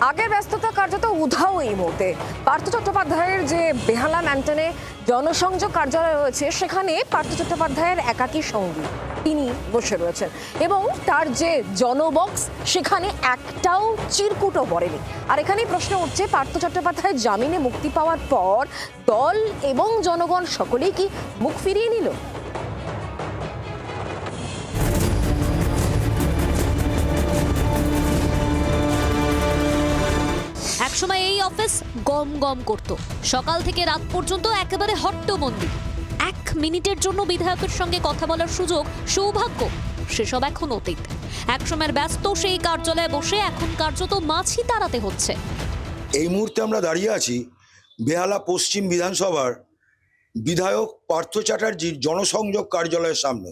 আগের ব্যস্ততা কার্যত উধাও এই মুহূর্তে। পার্থ চট্টোপাধ্যায়ের যে বেহালা ম্যান্টনে জনসংযোগ কার্যালয় রয়েছে, সেখানে পার্থ চট্টোপাধ্যায়ের একাকী সঙ্গী তিনি বসে রয়েছেন এবং তার যে জনবক্স সেখানে একটাও চিরকুটও পড়েনি। আর এখানেই প্রশ্ন উঠছে, পার্থ চট্টোপাধ্যায় জামিনে মুক্তি পাওয়ার পর দল এবং জনগণ সকলেই কি মুখ ফিরিয়ে নিল? একসময় এই অফিস গম গম করত, সকাল থেকে রাত পর্যন্ত একেবারে হট্টবন্দি। 1 মিনিটের জন্য বিধায়কের সঙ্গে কথা বলার সুযোগ সৌভাগ্য, সেসব এখন অতীত। একসময়ের ব্যস্ত সেই কার্যালয়ে বসে এখন কার্যত মাছি তাড়াতে হচ্ছে। এই মুহূর্তে আমরা দাঁড়িয়ে আছি বেহালা পশ্চিম বিধানসভার বিধায়ক পার্থ চ্যাটার্জির জনসংযোগ কার্যালয়ের সামনে।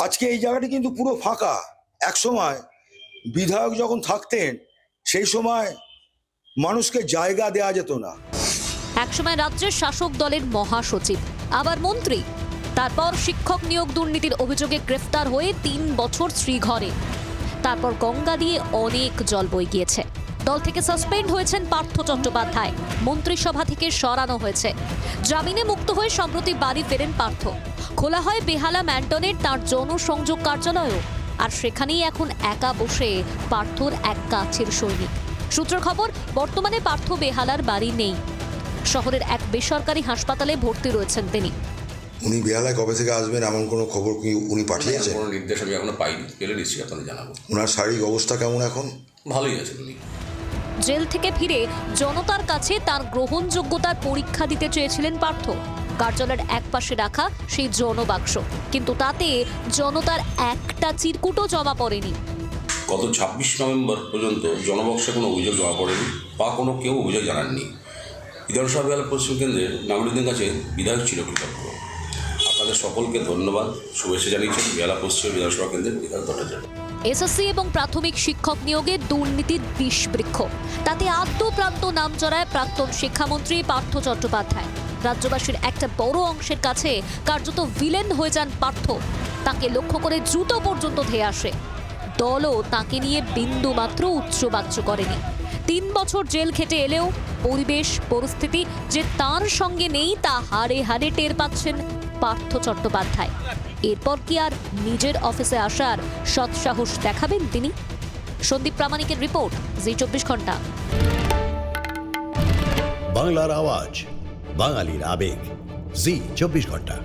আজকে এই জায়গাটি কিন্তু পুরো ফাঁকা। একসময় বিধায়ক যখন থাকতেন সেই সময় মানুষকে জায়গা দেওয়া যেত না। একসময় রাজ্যের শাসক দলের মহাসচিব, আবার মন্ত্রী, তারপর শিক্ষক নিয়োগ দুর্নীতির অভিযোগে গ্রেফতার হয়ে 3 বছর শ্রীঘরে। তারপর গঙ্গা দিয়ে অনেক জল বয়ে গিয়েছে। দল থেকে সাসপেন্ড হয়েছেন পার্থ চট্টোপাধ্যায়, মন্ত্রিসভা থেকে সরানো হয়েছে। জামিনে মুক্ত হয়ে সম্প্রতি বাড়ি ফেরেন পার্থ। খোলা হয় বেহালা ম্যান্টনের তার জনসংযোগ কার্যালয়ও, আর সেখানেই এখন একা বসে পার্থর এক কাছের সৈনিক। সূত্রের খবর, বর্তমানে পার্থ বেহালার বাড়ি নেই, শহরের এক বেসরকারি হাসপাতালে ভর্তি রয়েছেন তিনি। উনি বেহালায় কবে থেকে আসবেন এমন কোনো খবর কি উনি পাঠিয়েছেন? কোনো নির্দেশ আমি এখনো পাইনি, পেলে নিশ্চয়ই আপনাদের জানাবো। ওনার শারীরিক অবস্থা কেমন এখন? ভালোই আছেন উনি। জেল থেকে ফিরে জনতার কাছে তার গ্রহণযোগ্যতার পরীক্ষা দিতে চেয়েছিলেন পার্থ। কার্যালয়ের একপাশে রাখা সেই জনবাক্স, কিন্তু তাতে জনতার একটা চিরকুটও জমা পড়েনি। গত 26 নভেম্বর পর্যন্ত জনবক্সে কোনো অভিযোগ জমা পড়েনি বা কোনো কেউ অভিযোগ জানাননি। বিধানসভা বেহালা পশ্চিম কেন্দ্রের নাগরিকদের কাছে বিধায়ক ছিল কৃতজ্ঞ। আপনাদের সকলকে ধন্যবাদ, শুভেচ্ছা জানিয়েছেন বেহালা পশ্চিম বিধানসভা কেন্দ্রের বিধায়ক ভট্টাচার্য। এসএসসি এবং প্রাথমিক শিক্ষক নিয়োগে দুর্নীতির বিষবৃক্ষ, তাতে আদ্যপ্রান্ত নাম জড়ায় প্রাক্তন শিক্ষামন্ত্রী পার্থ চট্টোপাধ্যায়। রাজ্যবাসীর একটা বড় অংশের কাছে কার্যত ভিলেন হয়ে যান পার্থ। তাকে লক্ষ্য করে জুতো পর্যন্ত ধেয়ে আসে। দলও তাকে নিয়ে বিন্দু মাত্র উচ্চবাচ্য করেনি। 3 বছর জেল খেটে এলেও পরিবেশ পরিস্থিতি যে তার সঙ্গে নেই তা হাড়ে হাড়ে টের পাচ্ছেন পার্থ চট্টোপাধ্যায়। এরপর কি আর নিজের অফিসে আসার সৎসাহস দেখাবেন তিনি? সন্দীপ প্রামাণিকের রিপোর্ট, জি 24 ঘন্টা। বাংলার আওয়াজ, বাঙালির আবেগ, জি 24 ঘন্টা।